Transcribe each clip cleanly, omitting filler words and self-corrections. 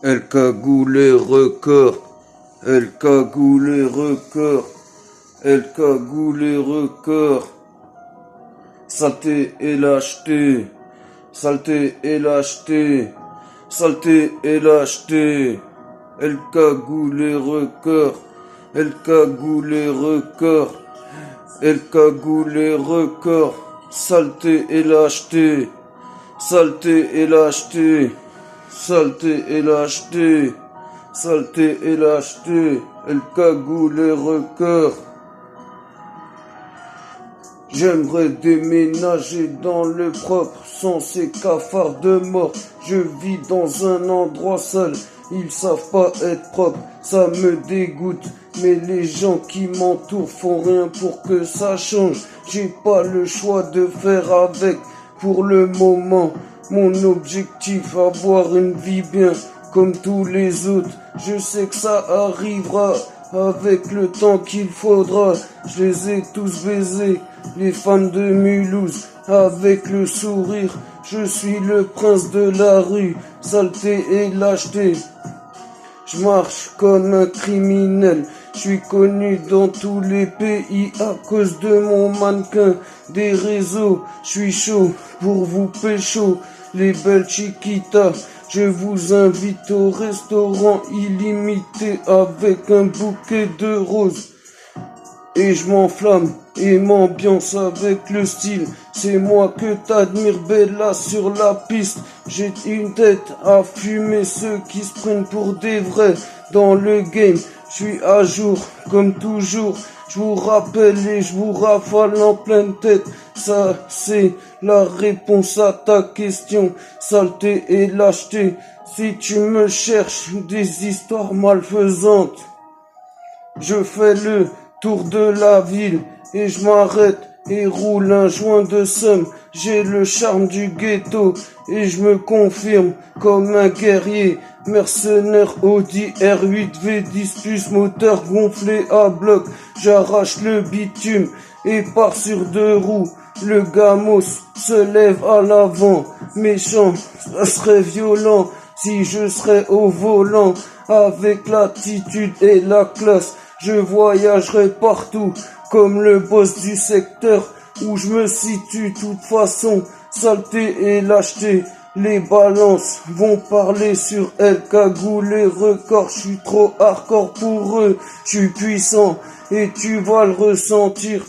Elle cagoule les records, elle cagoule les records, elle cagoule les records. Saleté et lâcheté, saleté et lâcheté, saleté et lâcheté. Elle cagoule les records, elle cagoule les records, elle cagoule les records. Saleté et lâcheté, saleté et lâcheté. Saleté et lâcheté, saleté et lâcheté, elle cagoule les records. J'aimerais déménager dans le propre, sans ces cafards de mort. Je vis dans un endroit sale, ils savent pas être propres, ça me dégoûte. Mais les gens qui m'entourent font rien pour que ça change. J'ai pas le choix de faire avec pour le moment. Mon objectif, avoir une vie bien comme tous les autres. Je sais que ça arrivera avec le temps qu'il faudra. Je les ai tous baisés, les femmes de Mulhouse, avec le sourire. Je suis le prince de la rue, saleté et lâcheté. Je marche comme un criminel, je suis connu dans tous les pays à cause de mon mannequin. Des réseaux, je suis chaud pour vous pécho, les belles chiquitas. Je vous invite au restaurant illimité avec un bouquet de roses. Et je m'enflamme et m'ambiance avec le style. C'est moi que t'admires, Bella, sur la piste. J'ai une tête à fumer ceux qui se prennent pour des vrais dans le game. Je suis à jour comme toujours. Je vous rappelle et je vous rafale en pleine tête. Ça, c'est la réponse à ta question. Saleté et lâcheté. Si tu me cherches des histoires malfaisantes, je fais le tour de la ville et je m'arrête et roule un joint de somme. J'ai le charme du ghetto et je me confirme comme un guerrier. Mercenaire Audi R8 V10 plus moteur gonflé à bloc. J'arrache le bitume et pars sur deux roues. Le gamos se lève à l'avant. Méchant, ça serait violent si je serais au volant. Avec l'attitude et la classe, je voyagerai partout comme le boss du secteur où je me situe. Toute façon, saleté et lâcheté, les balances vont parler sur elle. Cagoule les records, je suis trop hardcore pour eux. Je suis puissant et tu vas le ressentir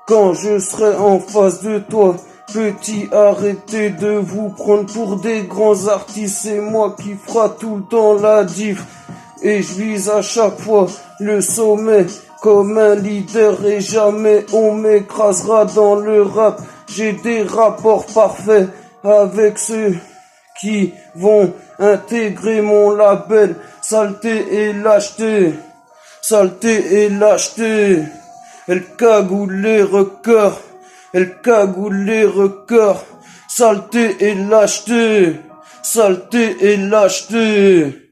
quand je serai en face de toi. Petit, arrêtez de vous prendre pour des grands artistes. C'est moi qui fera tout le temps la diff. Et je vise à chaque fois le sommet comme un leader et jamais on m'écrasera dans le rap. J'ai des rapports parfaits avec ceux qui vont intégrer mon label. Saleté et lâcheté, saleté et lâcheté. Elle cagoule les records, elle cagoule les records. Saleté et lâcheté, saleté et lâcheté.